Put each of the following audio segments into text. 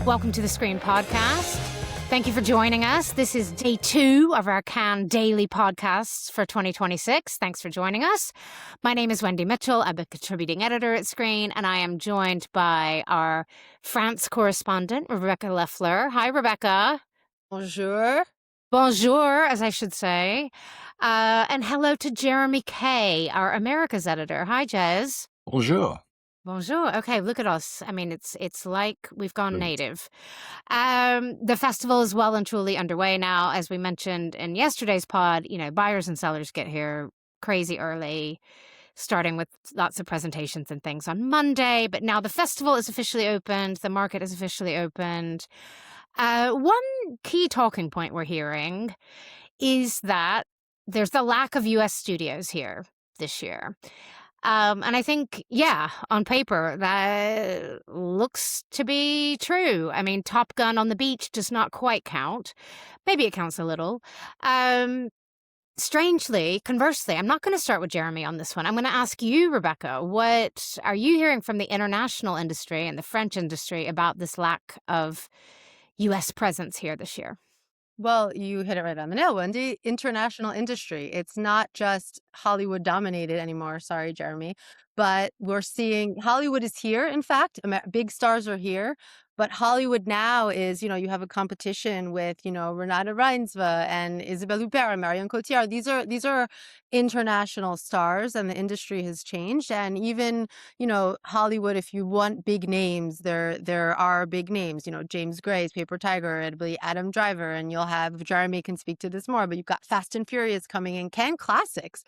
Welcome to the Screen Podcast. Thank you for joining us. This is day 2 of our Cannes Daily Podcasts for 2026. Thanks for joining us. My name is Wendy Mitchell. I'm a contributing editor at Screen, and I am joined by our France correspondent, Rebecca Leffler. Hi, Rebecca. Bonjour. Bonjour, as I should say. And hello to Jeremy Kay, our Americas editor. Hi, Jez. Bonjour. Bonjour. Okay, look at us. I mean, it's like we've gone native. The festival is well and truly underway now. As we mentioned in yesterday's pod, buyers and sellers get here crazy early, starting with lots of presentations and things on Monday. But now the festival is officially opened. The market is officially opened. One key talking point we're hearing is that there's the lack of U.S. studios here this year. And I think, on paper, that looks to be true. I mean, Top Gun on the Beach does not quite count. Maybe it counts a little. Strangely, conversely, I'm not going to start with Jeremy on this one. I'm going to ask you, Rebecca, what are you hearing from the international industry and the French industry about this lack of U.S. presence here this year? Well, you hit it right on the nail, Wendy. International industry. It's not just Hollywood dominated anymore. Sorry, Jeremy. But we're seeing Hollywood is here. In fact, big stars are here. But Hollywood now is, you have a competition with, Renata Reinsve and Isabelle Huppert and Marion Cotillard. These are international stars, and the industry has changed. And even, Hollywood, if you want big names, there are big names. James Gray's Paper Tiger, it'll be Adam Driver, and you'll have Jeremy can speak to this more. But you've got Fast and Furious coming in, Cannes classics.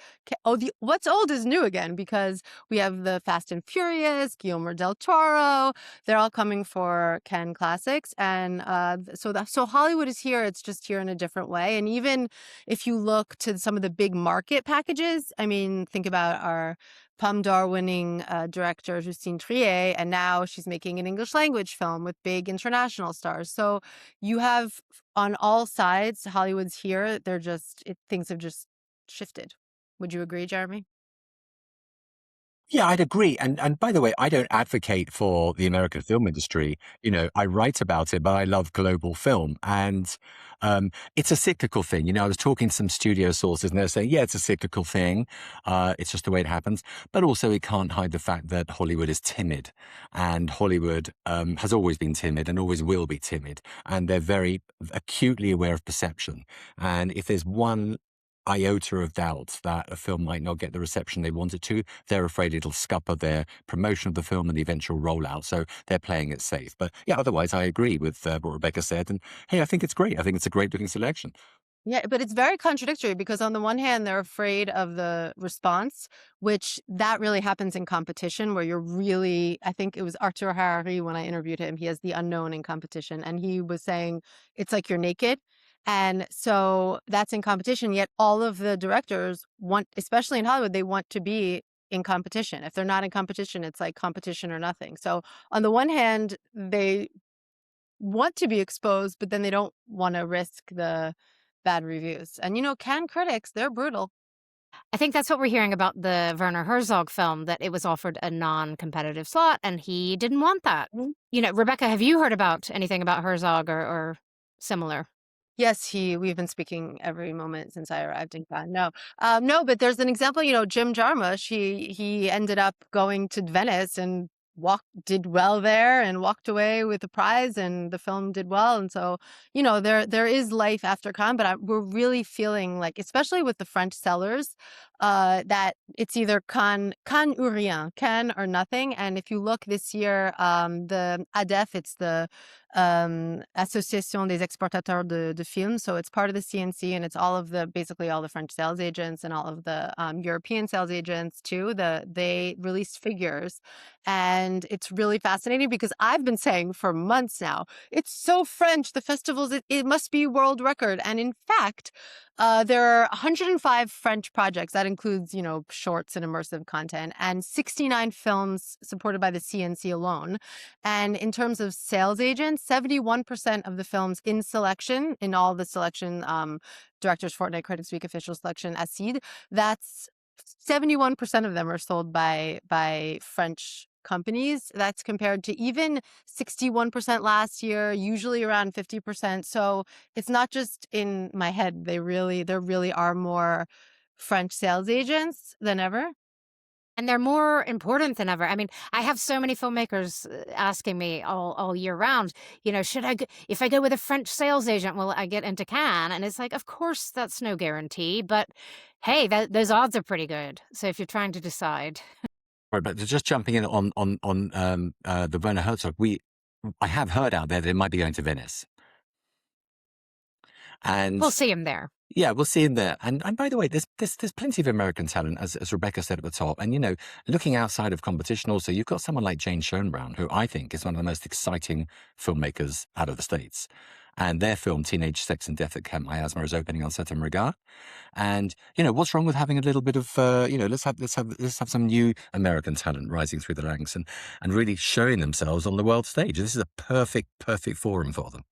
What's old is new again, because we have the Fast and Furious, Guillermo del Toro. They're all coming for Cannes classics, and so Hollywood is here. It's just here in a different way. And even if you look to some of the big market packages, I mean, think about our Palme d'Or winning director Justine Triet, and now she's making an English language film with big international stars. So you have on all sides, Hollywood's here. Things have just shifted. Would you agree, Jeremy? Yeah, I'd agree. And by the way, I don't advocate for the American film industry. I write about it, but I love global film. And it's a cyclical thing. I was talking to some studio sources and they're saying, yeah, it's a cyclical thing. It's just the way it happens. But also it can't hide the fact that Hollywood is timid. And Hollywood has always been timid and always will be timid. And they're very acutely aware of perception. And if there's one iota of doubt that a film might not get the reception they want it to, they're afraid it'll scupper their promotion of the film and the eventual rollout. So they're playing it safe. But yeah, otherwise I agree with what Rebecca said. And hey, I think it's great. I think it's a great looking selection. Yeah, but it's very contradictory, because on the one hand, they're afraid of the response, which that really happens in competition, where I think it was Arthur Harari when I interviewed him, he has the unknown in competition, and he was saying, it's like you're naked. And so that's in competition, yet all of the directors want, especially in Hollywood, they want to be in competition. If they're not in competition, it's like competition or nothing. So on the one hand, they want to be exposed, but then they don't want to risk the bad reviews. And Cannes critics, they're brutal. I think that's what we're hearing about the Werner Herzog film, that it was offered a non-competitive slot and he didn't want that. Rebecca, have you heard about anything about Herzog or similar? Yes, we've been speaking every moment since I arrived in Cannes. No, but there's an example, Jim Jarmusch, he ended up going to Venice and did well there and walked away with a prize, and the film did well. And so, there is life after Cannes, but we're really feeling like, especially with the French sellers, that it's either Cannes ou rien, Cannes or nothing. And if you look this year, the ADEF, it's the Association des Exportateurs de Films. So it's part of the CNC, and it's basically all the French sales agents and all of the European sales agents too. They released figures, and it's really fascinating, because I've been saying for months now, it's so French, the festivals, it must be world record. And in fact, there are 105 French projects. That includes, shorts and immersive content, and 69 films supported by the CNC alone. And in terms of sales agents, 71% of the films in selection, in all the selection, Directors Fortnight, Critics Week, Official Selection, ACID, that's 71% of them are sold by French companies. That's compared to even 61% last year, usually around 50%. So it's not just in my head. There really are more French sales agents than ever. And they're more important than ever. I mean, I have so many filmmakers asking me all year round, should if I go with a French sales agent, will I get into Cannes? And it's like, of course, that's no guarantee. But hey, those odds are pretty good. So if you're trying to decide. Right, but just jumping in on the Werner Herzog, I have heard out there that it might be going to Venice, and We'll see him there. yeah, we'll see him there. And by the way, there's plenty of American talent, as Rebecca said at the top. And looking outside of competition, also you've got someone like Jane Schoenbraun, who I think is one of the most exciting filmmakers out of the States. And their film Teenage Sex and Death at Camp Miasma is opening on September Regard. And what's wrong with having a little bit of let's have some new American talent rising through the ranks and really showing themselves on the world stage. This is a perfect forum for them.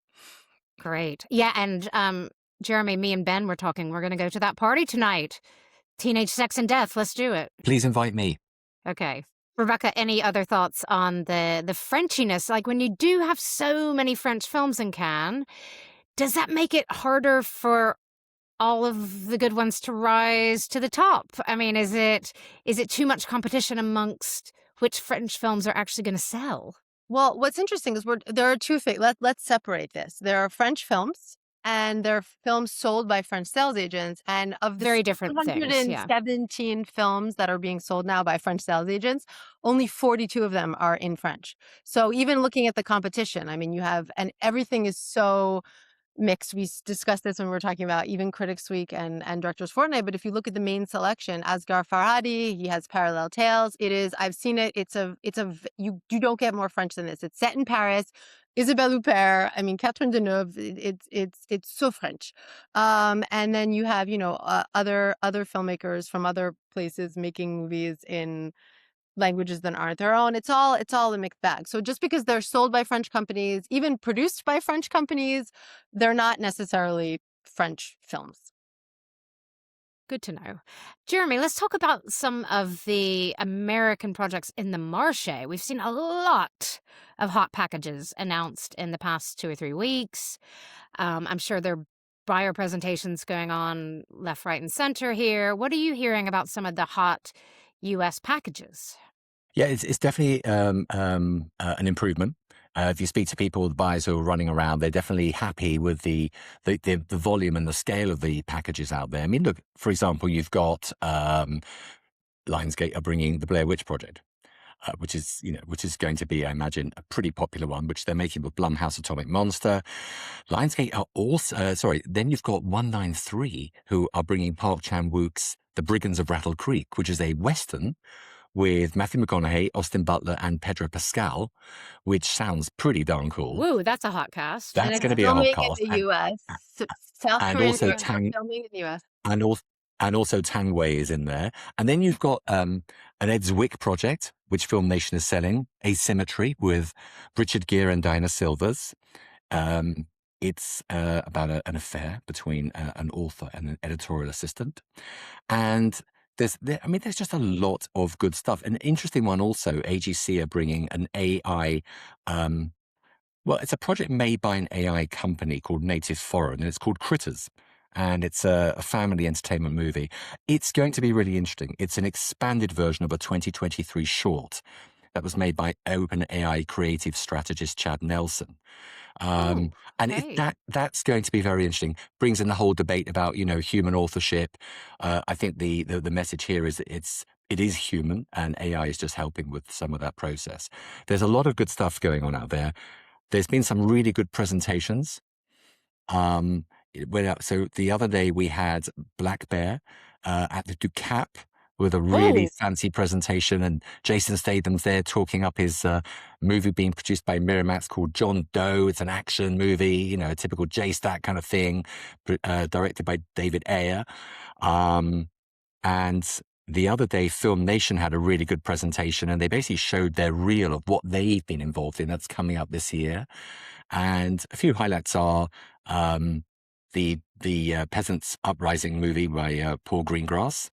Great. Yeah, and Jeremy, me and Ben were talking. We're going to go to that party tonight. Teenage Sex and Death. Let's do it. Please invite me. Okay. Rebecca, any other thoughts on the Frenchiness? Like, when you do have so many French films in Cannes, does that make it harder for all of the good ones to rise to the top? I mean, is it too much competition amongst which French films are actually going to sell? Well, what's interesting is there are two things. Let's separate this. There are French films, and there are films sold by French sales agents. And of the Very different things, yeah. 117 films that are being sold now by French sales agents, only 42 of them are in French. So even looking at the competition, I mean, and everything is so mixed. We discussed this when we were talking about even Critics Week and Directors Fortnight. But if you look at the main selection, Asghar Farhadi, he has Parallel Tales. I've seen it. You don't get more French than this. It's set in Paris. Isabelle Huppert, I mean, Catherine Deneuve, it's so French. And then you have, other filmmakers from other places making movies in languages that aren't their own. It's all a mixed bag. So just because they're sold by French companies, even produced by French companies, they're not necessarily French films. Good to know. Jeremy, let's talk about some of the American projects in the marché. We've seen a lot of hot packages announced in the past 2 or 3 weeks. I'm sure there are buyer presentations going on left, right, and center here. What are you hearing about some of the hot U.S. packages? Yeah, it's definitely an improvement. If you speak to people, the buyers who are running around, they're definitely happy with the volume and the scale of the packages out there. I mean, look, for example, you've got Lionsgate are bringing the Blair Witch Project, which is going to be, I imagine, a pretty popular one, which they're making with Blumhouse Atomic Monster. Lionsgate are also, then you've got 193, who are bringing Park Chan-wook's The Brigands of Rattle Creek, which is a Western with Matthew McConaughey, Austin Butler, and Pedro Pascal, which sounds pretty darn cool. Woo, that's a hot cast. That's going to be a hot cast. In the U.S. South Korea is filming in the U.S. And also Tang Wei is in there. And then you've got an Ed Zwick project, which Film Nation is selling, Asymmetry, with Richard Gere and Diana Silvers. It's about an affair between an author and an editorial assistant. And there's just a lot of good stuff. An interesting one also, AGC are bringing an AI, it's a project made by an AI company called Native Foreign, and it's called Critters. And it's a family entertainment movie. It's going to be really interesting. It's an expanded version of a 2023 short that was made by OpenAI creative strategist Chad Nelson. That's going to be very interesting. Brings in the whole debate about, human authorship. I think the message here is that it is human, and AI is just helping with some of that process. There's a lot of good stuff going on out there. There's been some really good presentations. So the other day we had Black Bear at the Ducap with a really fancy presentation, and Jason Statham's there talking up his movie being produced by Miramax called John Doe. It's an action movie, a typical J-Stat kind of thing, directed by David Ayer. And the other day, Film Nation had a really good presentation, and they basically showed their reel of what they've been involved in that's coming up this year. And a few highlights are the Peasants Uprising movie by Paul Greengrass.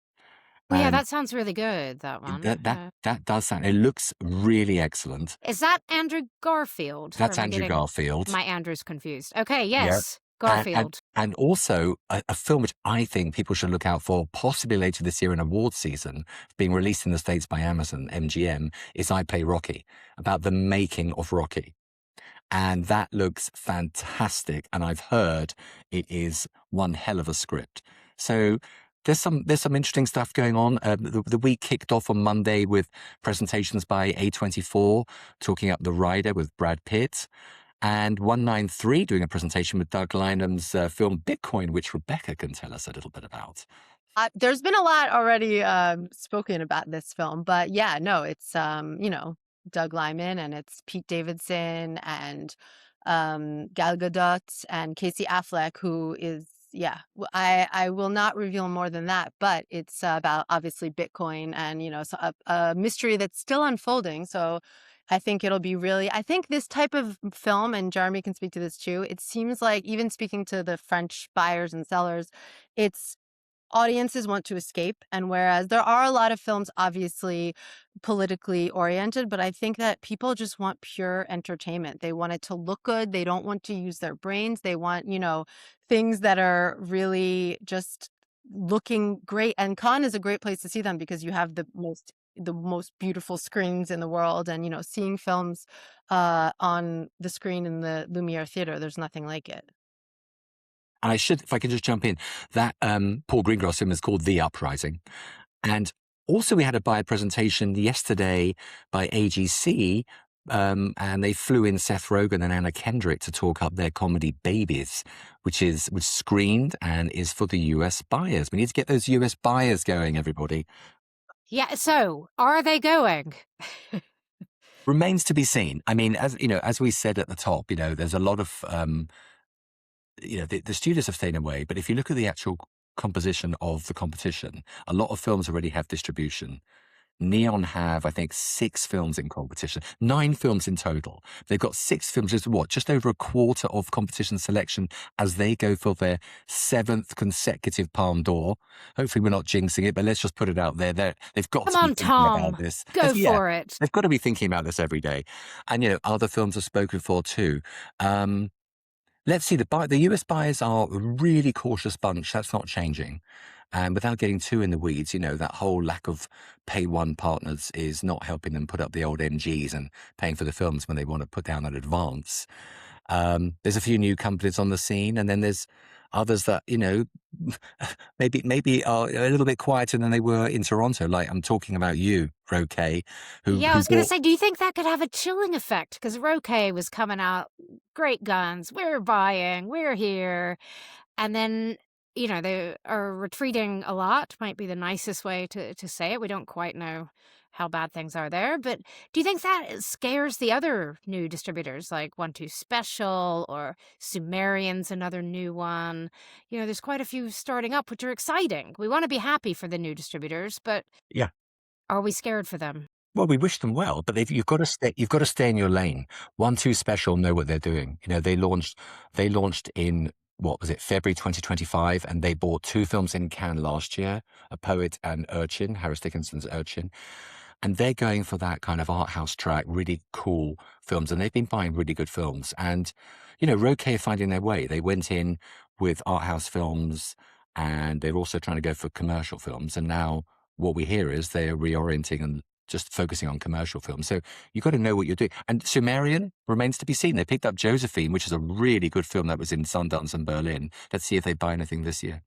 Well, yeah, And that sounds really good, that one. that does sound, it looks really excellent. Is that Andrew Garfield, or That's am I Andrew getting Garfield. my Andrews confused? Okay, Yeah. yes, And Garfield. and also a film which I think people should look out for, possibly later this year in awards season, being released in the States by Amazon, MGM, is I Play Rocky, about the making of Rocky. And that looks fantastic. And I've heard it is one hell of a script. So there's some interesting stuff going on. The week kicked off on Monday with presentations by A24, talking up The Rider with Brad Pitt, and 193 doing a presentation with Doug Lynam's film Bitcoin, which Rebecca can tell us a little bit about. There's been a lot already spoken about this film, but yeah, no, it's Doug Liman, and it's Pete Davidson and Gal Gadot and Casey Affleck, who is, yeah, I will not reveal more than that, but it's about obviously Bitcoin and so a mystery that's still unfolding. So I think it'll be really, I think this type of film, and Jeremy can speak to this too, it seems like, even speaking to the French buyers and sellers, it's audiences want to escape. And whereas there are a lot of films obviously politically oriented, but I think that people just want pure entertainment. They want it to look good. They don't want to use their brains. They want, things that are really just looking great. And Cannes is a great place to see them because you have the most beautiful screens in the world, and seeing films on the screen in the Lumiere Theater, there's nothing like it. And if I could just jump in, that Paul Greengrass film is called The Uprising. And also we had a buyer presentation yesterday by AGC, and they flew in Seth Rogen and Anna Kendrick to talk up their comedy Babies, which screened and is for the US buyers. We need to get those US buyers going, everybody. Yeah, so are they going? Remains to be seen. I mean, as we said at the top, there's a lot of the studios have stayed away, but if you look at the actual composition of the competition, a lot of films already have distribution. Neon have, I think, 6 films in competition, 9 films in total. They've got 6 films, just over a quarter of competition selection as they go for their 7th consecutive Palme d'Or. Hopefully we're not jinxing it, but let's just put it out there. They've got Come to be on, thinking Tom. about this. Go Yeah, for it. they've got to be thinking about this every day. And, other films are spoken for too. Let's see, the US buyers are a really cautious bunch. That's not changing. And without getting too in the weeds, that whole lack of pay one partners is not helping them put up the old MGs and paying for the films when they want to put down an advance. There's a few new companies on the scene, and then there's others that, maybe are a little bit quieter than they were in Toronto. Like I'm talking about you, Roque, Yeah, I who was going to bought. say, do you think that could have a chilling effect? Because Roque was coming out, great guns, we're buying, we're here. And then, they are retreating a lot, might be the nicest way to say it. We don't quite know how bad things are there. But do you think that scares the other new distributors, like 1-2 Special or Sumerian's another new one? There's quite a few starting up, which are exciting. We want to be happy for the new distributors, but Yeah. are we scared for them? Well, we wish them well, but you've got to stay. You've got to stay in your lane. 1-2 Special know what they're doing. They launched in what was it, February 2025, and they bought 2 films in Cannes last year: A Poet and Urchin, Harris Dickinson's Urchin, and they're going for that kind of art house track, really cool films, and they've been buying really good films. And Roque are finding their way. They went in with art house films, and they're also trying to go for commercial films. And now what we hear is they're reorienting and just focusing on commercial films. So you've got to know what you're doing. And Sumerian remains to be seen. They picked up Josephine, which is a really good film that was in Sundance and Berlin. Let's see if they buy anything this year.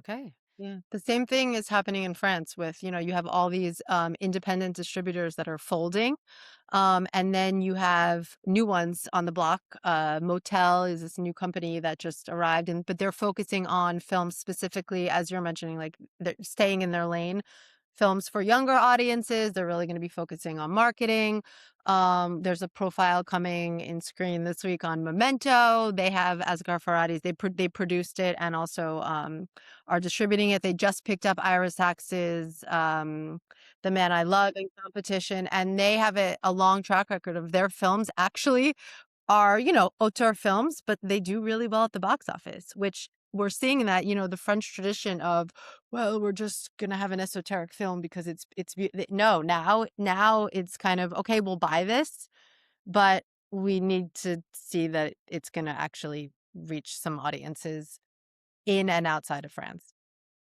Okay. Yeah. The same thing is happening in France with, you have all these independent distributors that are folding. And then you have new ones on the block. Motel is this new company that just arrived, but they're focusing on films specifically, as you're mentioning, like they're staying in their lane. Films for younger audiences. They're really going to be focusing on marketing. There's a profile coming in screen this week on Memento. They have Asghar Farhadi's. They produced it and also are distributing it. They just picked up Ira Sachs's The Man I Love in competition, and they have a long track record of their films actually are, auteur films, but they do really well at the box office, which we're seeing that, the French tradition of, well, we're just gonna have an esoteric film because no, now it's kind of, okay, we'll buy this, but we need to see that it's gonna actually reach some audiences in and outside of France.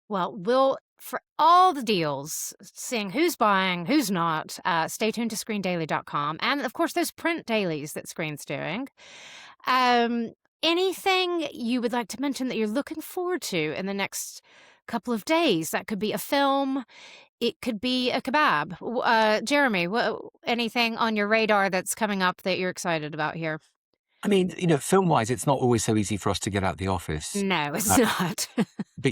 Well, for all the deals, seeing who's buying, who's not, stay tuned to screendaily.com. And of course, those print dailies that Screen's doing. Um, Anything you would like to mention that you're looking forward to in the next couple of days? That could be a film, it could be a kebab. Jeremy, anything on your radar that's coming up that you're excited about here? I mean, film-wise, it's not always so easy for us to get out the office. No, it's not. But,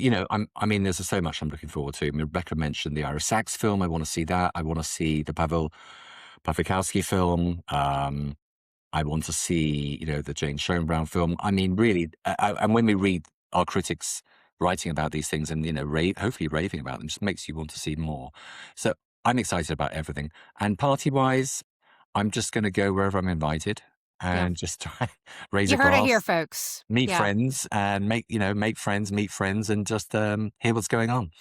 I mean, there's so much I'm looking forward to. I mean, Rebecca mentioned the Irish Sax film. I want to see that. I want to see the Pavel Pawlikowski film. I want to see, the Jane Schoenbraun film. I mean, really, and when we read our critics writing about these things and, hopefully raving about them, just makes you want to see more. So I'm excited about everything. And party-wise, I'm just going to go wherever I'm invited Yeah. and just try raise You a heard it here, glass, folks. meet Yeah. friends, and make friends, meet friends, and just hear what's going on.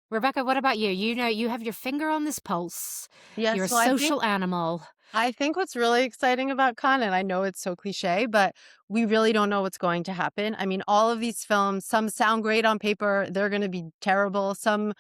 Rebecca, what about you? You have your finger on this pulse. Yeah, You're a so social animal. I think what's really exciting about Cannes, and I know it's so cliche, but we really don't know what's going to happen. I mean, all of these films, some sound great on paper, they're going to be terrible. Some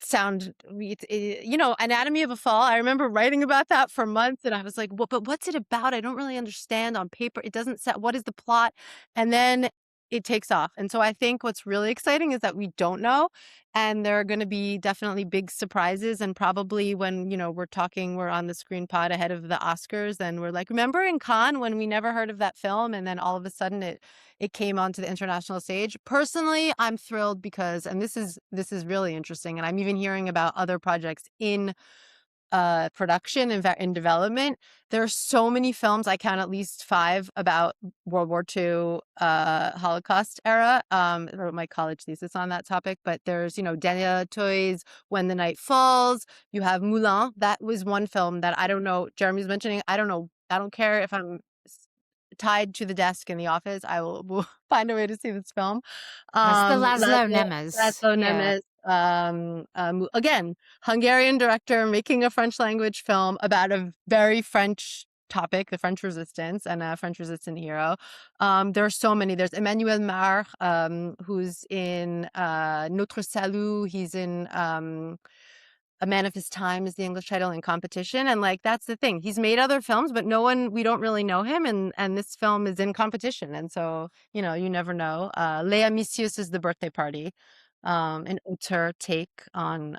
sound, Anatomy of a Fall. I remember writing about that for months, and I was like, but what's it about? I don't really understand on paper. It doesn't set, what is the plot? And then it takes off. And so I think what's really exciting is that we don't know. And there are going to be definitely big surprises. And probably when, we're on the Screen Pod ahead of the Oscars, and we're like, remember in Cannes when we never heard of that film? And then all of a sudden it came onto the international stage. Personally, I'm thrilled because, and this is really interesting. And I'm even hearing about other projects in production and in development. There are so many films, I count at least 5 about World War II, Holocaust era. I wrote my college thesis on that topic, but there's, Delia Toy's When the Night Falls. You have Moulin. That was one film that I don't know, Jeremy's mentioning. I don't know. I don't care if I'm tied to the desk in the office. I will find a way to see this film. That's the Laszlo Nemes. Laszlo Nemes. Again, Hungarian director making a French language film about a very French topic, the French resistance, and a French resistant hero. There are so many. There's Emmanuel Mar, who's in Notre Salut. He's in A Man of His Time is the English title, in Competition. And that's the thing. He's made other films, but we don't really know him. And this film is in competition. And so, you never know. Léa Misius is The Birthday Party, an auteur take on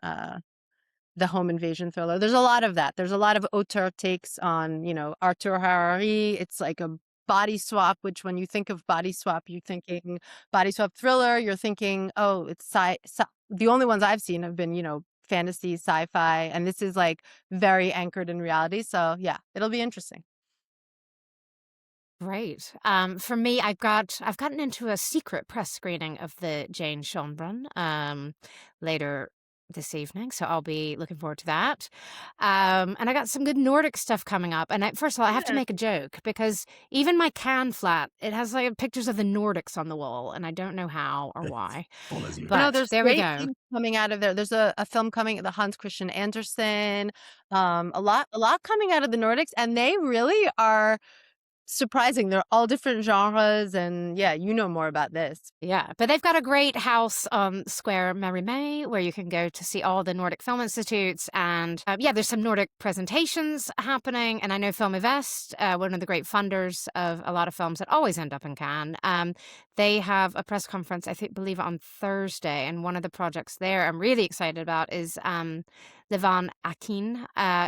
the home invasion thriller. There's a lot of that. There's a lot of auteur takes on, Arthur Harari. It's like a body swap, which when you think of body swap, you're thinking body swap thriller. You're thinking, oh, it's the only ones I've seen have been, fantasy, sci-fi, and this is very anchored in reality. So yeah, it'll be interesting. Great. For me, I've gotten into a secret press screening of the Jane Schoenbrunn later this evening, so I'll be looking forward to that. And I got some good Nordic stuff coming up. And first of all, I have to make a joke because even my Cannes flat, it has pictures of the Nordics on the wall, and I don't know how or why. But there's there we great go. things coming out of there. There's a film coming, the Hans Christian Andersen, a lot coming out of the Nordics, and they really are surprising. They're all different genres, and yeah, you know more about this. Yeah, but they've got a great house on Square Mérimée where you can go to see all the Nordic film institutes. And there's some Nordic presentations happening. And I know Film Invest, one of the great funders of a lot of films that always end up in Cannes, they have a press conference, believe on Thursday. And one of the projects there I'm really excited about is Levan Akin,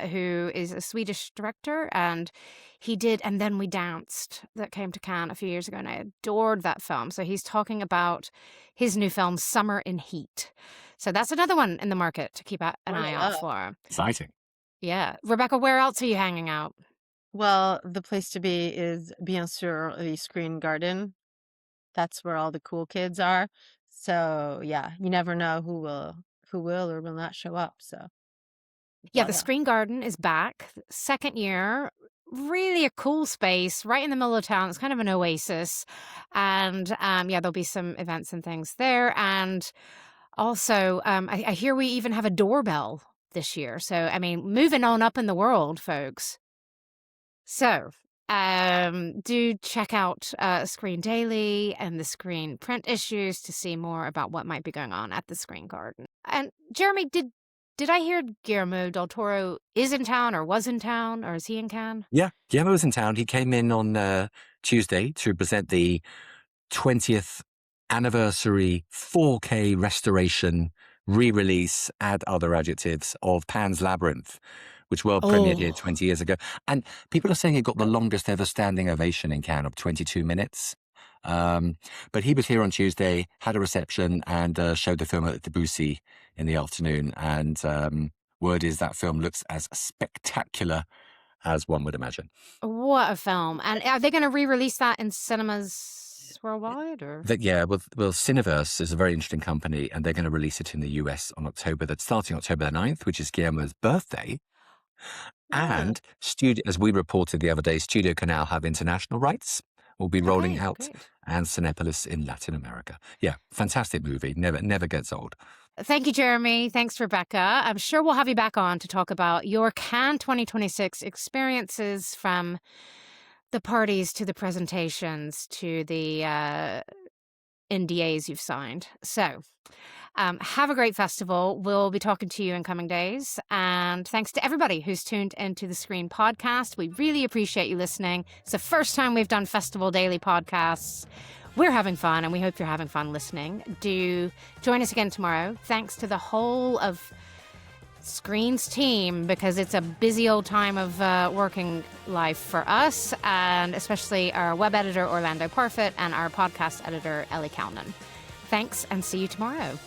who is a Swedish director, and he did And Then We Danced that came to Cannes a few years ago, and I adored that film. So he's talking about his new film, Summer in Heat. So that's another one in the market to keep an eye out for. Exciting. Yeah. Rebecca, where else are you hanging out? Well, the place to be is, bien sûr, the Screen Garden. That's where all the cool kids are. So yeah, you never know who will or will not show up. So Yeah, the Screen Garden is back, second year, really a cool space right in the middle of town. It's kind of an oasis. And there'll be some events and things there. And also, I hear we even have a doorbell this year. So, I mean, moving on up in the world, folks. So, do check out Screen Daily and the Screen print issues to see more about what might be going on at the Screen Garden. And Jeremy, did I hear Guillermo del Toro is in town or was in town, or is he in Cannes? Yeah, Guillermo was in town. He came in on Tuesday to present the 20th anniversary 4K restoration, re-release, add other adjectives, of Pan's Labyrinth, which world premiered here 20 years ago. And people are saying it got the longest ever standing ovation in Cannes of 22 minutes. But he was here on Tuesday, had a reception, and showed the film at the Debussy in the afternoon. And word is that film looks as spectacular as one would imagine. What a film. And are they going to re-release that in cinemas worldwide? Or Well, Cineverse is a very interesting company, and they're going to release it in the US on starting October the 9th, which is Guillermo's birthday. And as we reported the other day, Studio Canal have international rights. We'll be rolling out great. and Cinepolis in Latin America. Yeah, fantastic movie. Never gets old. Thank you, Jeremy. Thanks, Rebecca. I'm sure we'll have you back on to talk about your Cannes 2026 experiences, from the parties to the presentations to the NDAs you've signed. So have a great festival. We'll be talking to you in coming days. And thanks to everybody who's tuned into the Screen podcast. We really appreciate you listening. It's the first time we've done Festival Daily podcasts. We're having fun, and we hope you're having fun listening. Do join us again tomorrow. Thanks to the whole of Screen's team, because it's a busy old time of working life for us, and especially our web editor, Orlando Parfit, and our podcast editor, Ellie Calnan. Thanks, and see you tomorrow.